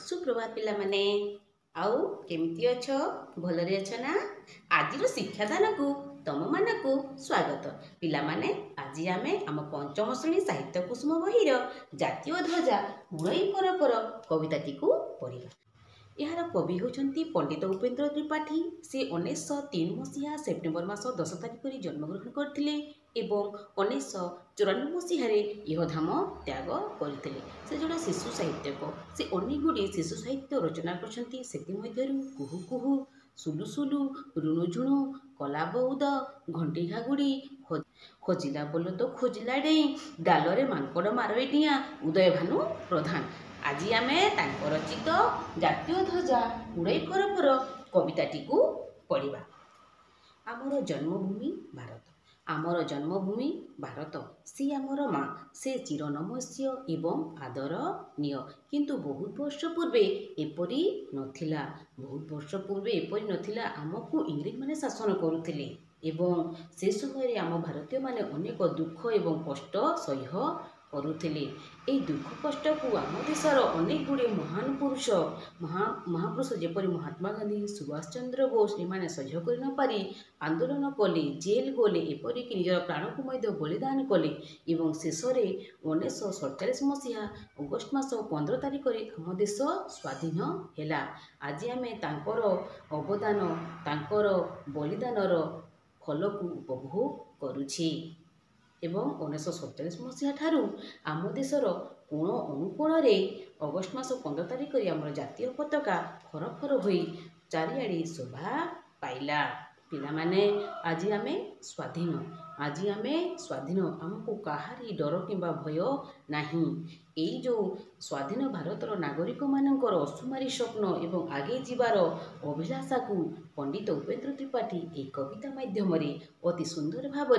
सुप्रभात पिला माने आउ केमती अछ भलरे अछ ना। आजिर शिक्षादान को तम मानकु स्वागत पिला माने। आज आमे आम पंचम श्रेणी साहित्य कुसुम बहिर जातीय ध्वजा उड़ई पर पर कविताटी को पढ़िबा। यार कवि होचंती पंडित उपेन्द्र त्रिपाठी। से 1903 मसीहा सेप्टेम्बर मास 10 तारिख रे जन्मग्रहण करथिले एवं 1994 मसीह यह धाम त्याग करते। से जड़े शिशु साहित्यक। से अनेक गुड़े शिशु साहित्य रचना करछंती। सेतिमध्यरु कुहू कुहू, सुलु सुलु, रुणु झुणु, कला बौद, घंटी घागुड़ी, खोजिला बोलत खोजिला डेई, डालरे मांकड़ मारई डिया, उदय भानु प्रधान। आज आमे तांक रचित जातीय ध्वजा उड़ई पर पर कविताटी को पढ़िबा। आमर जन्मभूमि भारत, आमर जन्मभूमि भारत, सी आमर माँ, से चिरनमस्य एवं आदरणीय। किंतु बहुत वर्ष पूर्वे एपरी नथिला, बहुत वर्ष पूर्वे एपरी नथिला। आमको इंग्रेज माने शासन करुथिले एवं से समय आम भारतीय माने अनेक दुख एवं कष्ट सह्य करुथिले। ए दुख कष्ट को आम देशर अनेक गुड़े महान पुरुष महापुरुष जेपरी महात्मा गांधी, सुभाष चंद्र बोस एमाने सह्य कर न पारी आंदोलन कले, जेल गले, एपरिक निजर प्राण को मध्य बलिदान कले एवं शेष में 1947 मसीहा अगस्ट मास 15 तारिख रे आम देश स्वाधीन हैला। आज आमे तांकर अवदान तांकर बलिदानर फल को उपभोग करुछि एवं 1947 मसीहा ठारू आम देशर कोण अनुकोण अगस्ट मास 15 तारिख रे आम जातीय पताका फरफर होई चारिआडे शोभा पाइला। पिला माने आज आमे स्वाधीन, आज आमे स्वाधीन, आमको कहारी डर किंबा भय नाही। एई जो स्वाधीन भारतर नागरिक मानकर असुमारी स्वप्न एवं आगे जीवार अभिलाषा को पंडित उपेन्द्र त्रिपाठी ए कविता माध्यम अति सुंदर भाव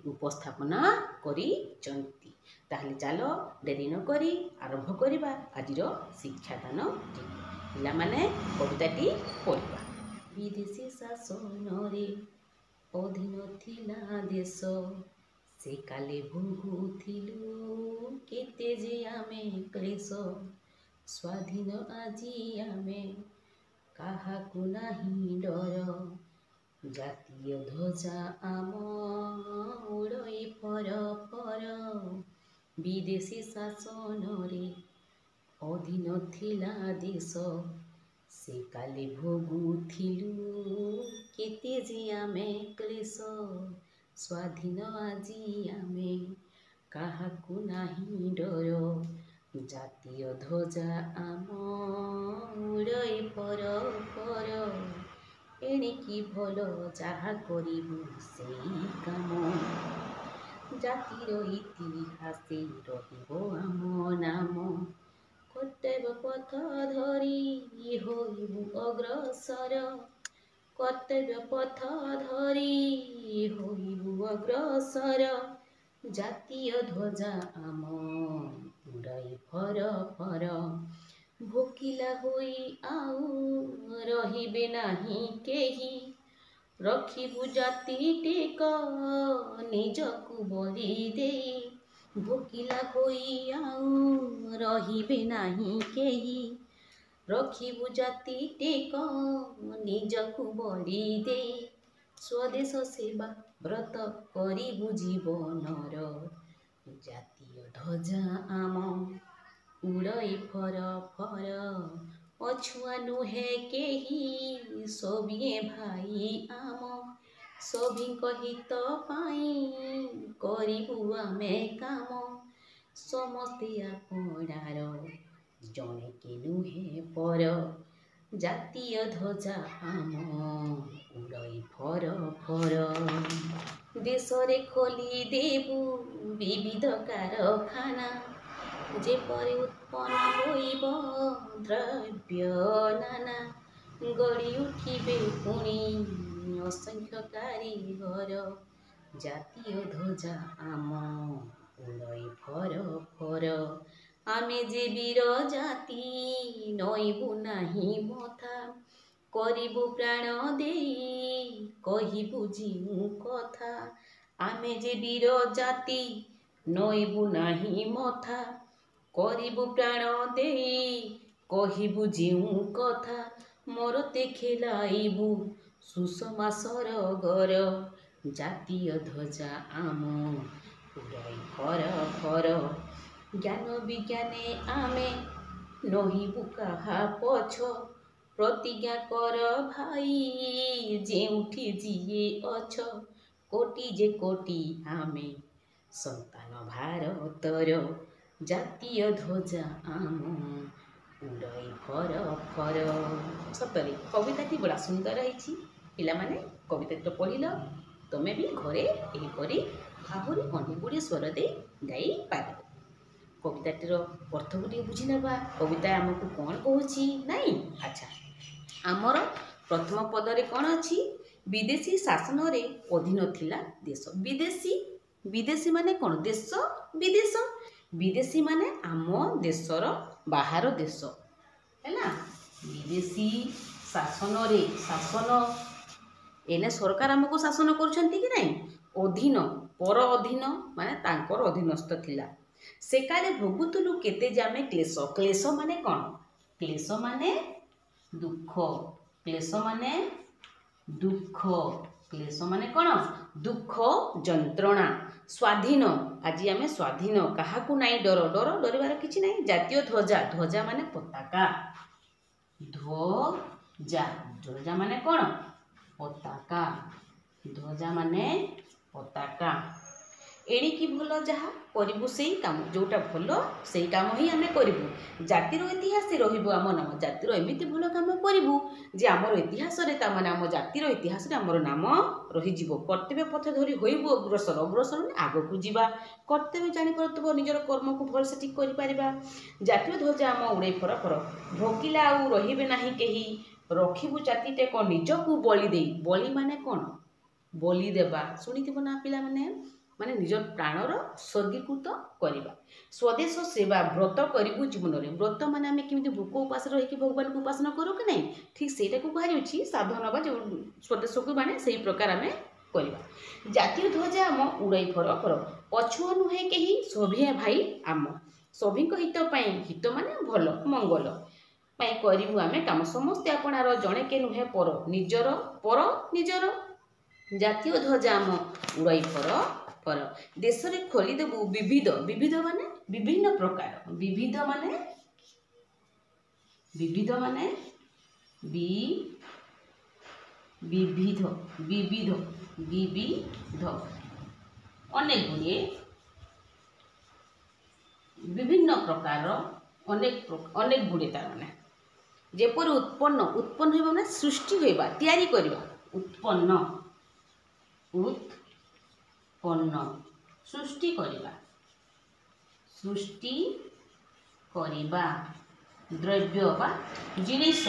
उपस्थापना करिचंती। ताहले चलो डेरी न करी आरंभ करिबा आजिर शिक्षादान। पिला माने कविताटी पढ़िबा। विदेशी शासन रे अधीन थिला देश, से काले भोगुथिलु केते जे आमे क्लेश। स्वाधीन आजी आमे काहाकु नाही डर, जातीय ध्वजा आम उड़ई पर पर। विदेशी शासन रे अधीन थिला देश, से काले भोगुथिलु केते जे आमे क्लेश। स्वाधीन आजी आमे काहाकु नाही डर, जातीय ध्वजा आम उड़ई पर पर। एणिकी भल जाहा करिबु सेई काम, जातिर इतिहासे रहिबो आम नाम। कर्तव्य पथ धरी होइबु अग्रसर, कर्तव्य पथ धरी होइबु अग्रसर। जातीय ध्वजा आम उड़ई फर फर। भोकिला होई आउ रहिबे नाही केही, रखिबु जाति टेक निजकु बलि देई। भोकिला होई आउ रहिबे नाही केही, रखिबु जाति टेक निजकु बलि देई। स्वदेश सेवा व्रत करिबु जीवनर, जातीय ध्वजा आम उड़ई फर फर। अछुआ नुहे केही सबिए भाई आम, सभिंक हित पाई करिबु आमे काम। समस्ते आपणार जणे के नुहे पर, जातीय ध्वजा आम उड़ई फर फर। देशरे खोली देबु विविध कारखाना, जेपरि उत्पन्न होइब द्रव्य नाना। गढ़ी उठिबे पुणी असंख्य कारीगर, जातीय ध्वजा आम उड़ई फर फर। आमे जे वीर जाति नइबु नाही मथा, करिबु प्राण देई कहिबु जिउ कथा। आमे जे वीर जाति नइबु नाही मथा, करिबु प्राण देई କହିବୁ ଯେଉଁ କଥା ମରତେ ଖେଳାଇବୁ ସୁଷମା ସରଗର ଜାତୀୟ ଧ୍ୱଜା ଆମ ଉଡ଼ାଇ ଫର ଫର ଜ୍ଞାନ ବିଜ୍ଞାନେ ଆମେ ନହିବୁ କାହା ପଛ ପ୍ରତିଜ୍ଞା କର ଭାଇ ଯେଉଁଠି ଯିଏ ଅଛ କୋଟି ଯେ କୋଟି ଆମେ ସନ୍ତାନ ଭାରତର ଜାତୀୟ ଧ୍ୱଜା ଆମ ଉଡ଼ାଇ ଫର ଫର। ସତରେ କବିତାଟି ବଡ଼ା ସୁନ୍ଦର ହେଇଛି। ପିଲାମାନେ କବିତାଟି ତ ପଢ଼ିଲ, ତୁମେ ବି ଘରେ ଏହିପରି ଆହୁରି ଅନେକ ଗୁଡ଼ିଏ ସ୍ୱର ଦେଇ ଗାଇପାରିବ। କବିତାଟିର ଅର୍ଥକୁ ଟିକେ ବୁଝିନେବା। କବିତା ଆମକୁ କ'ଣ କହୁଛି ନାଇଁ? ଆଚ୍ଛା, ଆମର ପ୍ରଥମ ପଦରେ କ'ଣ ଅଛି? ବିଦେଶୀ ଶାସନରେ ଅଧୀନ ଥିଲା ଦେଶ। ବିଦେଶୀ ମାନେ କ'ଣ? ଦେଶ ବିଦେଶ। ବିଦେଶୀ ମାନେ ଆମ ଦେଶର ବାହାର ଦେଶ ହେଲା। ବିଦେଶୀ ଶାସନରେ, ଶାସନ ଏନେ ସରକାର ଆମକୁ ଶାସନ କରୁଛନ୍ତି କି ନାହିଁ? ଅଧୀନ, ପର ଅଧୀନ ମାନେ ତାଙ୍କର ଅଧୀନସ୍ଥ ଥିଲା। ସେକାଳେ ଭୋଗୁଥିଲୁ କେତେ ଯେ ଆମେ କ୍ଲେଶ। କ୍ଲେଶ ମାନେ କ'ଣ? କ୍ଲେଶ ମାନେ ଦୁଃଖ। କ୍ଲେଶ ମାନେ ଦୁଃଖ। କ୍ଲେଶ ମାନେ କ'ଣ? ଦୁଃଖ ଯନ୍ତ୍ରଣା। ସ୍ୱାଧୀନ, ଆଜି ଆମେ ସ୍ୱାଧୀନ, କାହାକୁ ନାହିଁ ଡର। ଡରିବାର କିଛି ନାହିଁ। ଜାତୀୟ ଧ୍ୱଜା, ଧ୍ୱଜା ମାନେ ପତାକା। ଧ୍ୱଜା ମାନେ କ'ଣ? ପତାକା। ଧ୍ୱଜା ମାନେ ପତାକା। ଏଣିକି ଭଲ ଯାହା କରିବୁ ସେଇ କାମ। ଯେଉଁଟା ଭଲ ସେଇ କାମ ହିଁ ଆମେ କରିବୁ। ଜାତିର ଇତିହାସରେ ରହିବ ଆମ ନାମ। ଜାତିର ଏମିତି ଭଲ କାମ କରିବୁ ଯେ ଆମର ଇତିହାସରେ, ତାମାନେ ଆମ ଜାତିର ଇତିହାସରେ ଆମର ନାମ ରହିଯିବ। କର୍ତ୍ତବ୍ୟ ପଥ ଧରି ହୋଇବୁ ଅଗ୍ରସର। ଅଗ୍ରସର ମାନେ ଆଗକୁ ଯିବା। କର୍ତ୍ତବ୍ୟ ଜାଣିପାରୁଥିବ, ନିଜର କର୍ମକୁ ଭଲସେ ଠିକ୍ କରିପାରିବା। ଜାତୀୟ ଧ୍ୱଜା ଆମ ଉଡ଼େଇ ଫର ଫର। ଭୋକିଲା ଆଉ ରହିବେ ନାହିଁ କେହି, ରଖିବୁ ଜାତିଟେକ ନିଜକୁ ବଳି ଦେଇ। ବଳି ମାନେ କ'ଣ? ବଳି ଦେବା। ଶୁଣିଥିବ ନା ପିଲାମାନେ? ମାନେ ନିଜ ପ୍ରାଣର ଉତ୍ସର୍ଗୀକୃତ କରିବା। ସ୍ୱଦେଶ ସେବା ବ୍ରତ କରିବୁ ଜୀବନରେ। ବ୍ରତ ମାନେ ଆମେ କେମିତି ଭୋକ ଉପାସରେ ରହିକି ଭଗବାନଙ୍କୁ ଉପାସନା କରୁ କି ନାହିଁ? ଠିକ୍ ସେଇଟାକୁ କୁହାଯାଉଛି ସାଧନ ବା ଯେଉଁ ସ୍ୱଦେଶକୁ, ମାନେ ସେଇ ପ୍ରକାର ଆମେ କରିବା। ଜାତୀୟ ଧ୍ୱଜା ଆମ ଉଡ଼ାଇ ଫର ଫର। ପଛୁଆ ନୁହେଁ କେହି, ସଭିଏ ଭାଇ ଆମ। ସଭିଙ୍କ ହିତ ପାଇଁ, ହିତ ମାନେ ଭଲ, ମଙ୍ଗଳ ପାଇଁ କରିବୁ ଆମେ କାମ। ସମସ୍ତେ ଆପଣାର, ଜଣେ କେ ନୁହେଁ ପର। ନିଜର ପର ନିଜର। ଜାତୀୟ ଧ୍ୱଜା ଆମ ଉଡ଼ାଇ ଫର ଫର। ଦେଶରେ ଖୋଲିଦେବୁ ବିବିଧ। ବିବିଧ ମାନେ ବିଭିନ୍ନ ପ୍ରକାର। ବିବିଧ ମାନେ ବିବିଧ ଅନେକ ଗୁଡ଼ିଏ, ବିଭିନ୍ନ ପ୍ରକାର, ଅନେକ ଗୁଡ଼ିଏ ତାର ମାନେ। ଯେପରି ଉତ୍ପନ୍ନ ହେବା ମାନେ ସୃଷ୍ଟି ହେବା, ତିଆରି କରିବା। ଉତ୍ପନ୍ନ ସୃଷ୍ଟି କରିବା। ଦ୍ରବ୍ୟ ବା ଜିନିଷ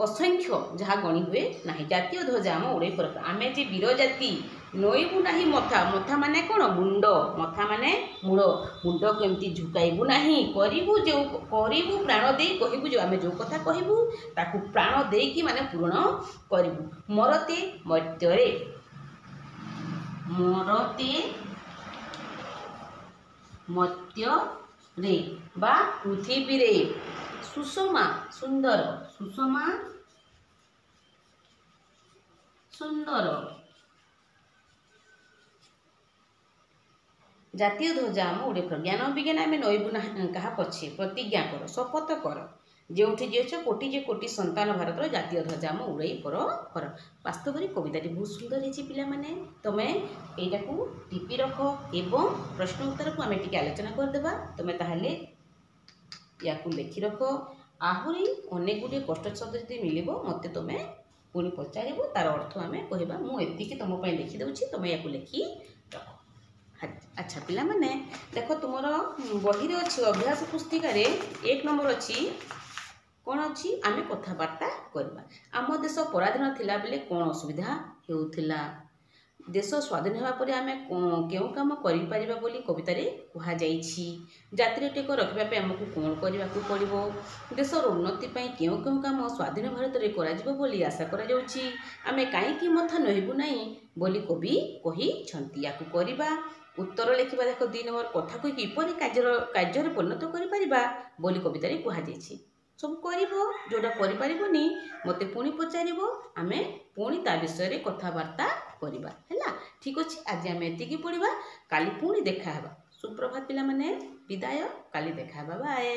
ଅସଂଖ୍ୟ, ଯାହା ଗଣି ହୁଏ ନାହିଁ। ଜାତୀୟ ଧ୍ୱଜା ଆମ ଉଡ଼େଇ ଫର ଫର। ଆମେ ଯେ ବୀର ଜାତି, ନୋଇବୁ ନାହିଁ ମଥା। ମଥା ମାନେ କ'ଣ? ମୁଣ୍ଡ। ମଥା ମାନେ ମୂଳ। ମୁଣ୍ଡକୁ ଏମିତି ଝୁକାଇବୁ ନାହିଁ। କରିବୁ ପ୍ରାଣ ଦେଇ କହିବୁ। ଯେଉଁ ଆମେ ଯେଉଁ କଥା କହିବୁ ତାକୁ ପ୍ରାଣ ଦେଇକି ମାନେ ପୂରଣ କରିବୁ। ମରତେ ମର୍ତ୍ତ୍ୟରେ ବା ପୃଥିବୀରେ। ସୁଷମା ସୁନ୍ଦର। ସୁଷମା ସୁନ୍ଦର। ଜାତୀୟ ଧ୍ୱଜା ଆମ ଉଡ଼େଇ ଫର। ଜ୍ଞାନ ବିଜ୍ଞାନ ଆମେ ନଇବୁ ନାହିଁ କାହା ପଛେ। ପ୍ରତିଜ୍ଞା କର, ଶପଥ କର, ଯେଉଁଠି ଯିଏଛ କୋଟି ଯେ କୋଟି ସନ୍ତାନ ଭାରତର ଜାତୀୟ ଧ୍ୱଜା ଆମ ଉଡ଼େଇ ଫର ଫର। ବାସ୍ତବରେ କବିତାଟି ବହୁତ ସୁନ୍ଦର ହେଇଛି ପିଲାମାନେ। ତୁମେ ଏଇଟାକୁ ଟିପି ରଖ ଏବଂ ପ୍ରଶ୍ନ ଉତ୍ତରକୁ ଆମେ ଟିକେ ଆଲୋଚନା କରିଦେବା। ତୁମେ ତାହେଲେ ୟାକୁ ଲେଖି ରଖ। ଆହୁରି ଅନେକ ଗୁଡ଼ିଏ କଷ୍ଟ ଶବ୍ଦ ଯଦି ମିଳିବ ମୋତେ ତୁମେ ପୁଣି ପଚାରିବ, ତାର ଅର୍ଥ ଆମେ କହିବା। ମୁଁ ଏତିକି ତୁମ ପାଇଁ ଲେଖିଦେଉଛି, ତୁମେ ୟାକୁ ଲେଖି ରଖ। ଆଚ୍ଛା ପିଲାମାନେ, ଦେଖ ତୁମର ବହିରେ ଅଛି, ଅଭ୍ୟାସ ପୁସ୍ତିକାରେ 1 ନମ୍ବର ଅଛି। କ'ଣ ଅଛି? ଆମେ କଥାବାର୍ତ୍ତା କରିବା। ଆମ ଦେଶ ପରାଧୀନ ଥିଲା ବେଳେ କ'ଣ ଅସୁବିଧା ହେଉଥିଲା? ଦେଶ ସ୍ୱାଧୀନ ହେବା ପରେ ଆମେ କେଉଁ କାମ କରିପାରିବା ବୋଲି କବିତାରେ କୁହାଯାଇଛି। ଜାତିର ଟେକ ରଖିବା ପାଇଁ ଆମକୁ କ'ଣ କରିବାକୁ ପଡ଼ିବ? ଦେଶର ଉନ୍ନତି ପାଇଁ କେଉଁ କେଉଁ କାମ ସ୍ୱାଧୀନ ଭାରତରେ କରାଯିବ ବୋଲି ଆଶା କରାଯାଉଛି? ଆମେ କାହିଁକି ମଥା ନୋହିବୁ ନାହିଁ ବୋଲି କବି କହିଛନ୍ତି। ୟାକୁ କରିବା। ଉତ୍ତର ଲେଖିବା। ଦେଖ 2 ନମ୍ବର କଥାକୁ କିପରି କାର୍ଯ୍ୟରେ ପରିଣତ କରିପାରିବା ବୋଲି କବିତାରେ କୁହାଯାଇଛି। ସବୁ କରିବ, ଯେଉଁଟା କରିପାରିବନି ମୋତେ ପୁଣି ପଚାରିବ, ଆମେ ପୁଣି ତା ବିଷୟରେ କଥାବାର୍ତ୍ତା କରିବା। ହେଲା, ଠିକ୍ ଅଛି। ଆଜି ଆମେ ଏତିକି ପଢ଼ିବା, କାଲି ପୁଣି ଦେଖାହେବା। ସୁପ୍ରଭାତ ପିଲାମାନେ, ବିଦାୟ, କାଲି ଦେଖାହେବା। ବାଏ।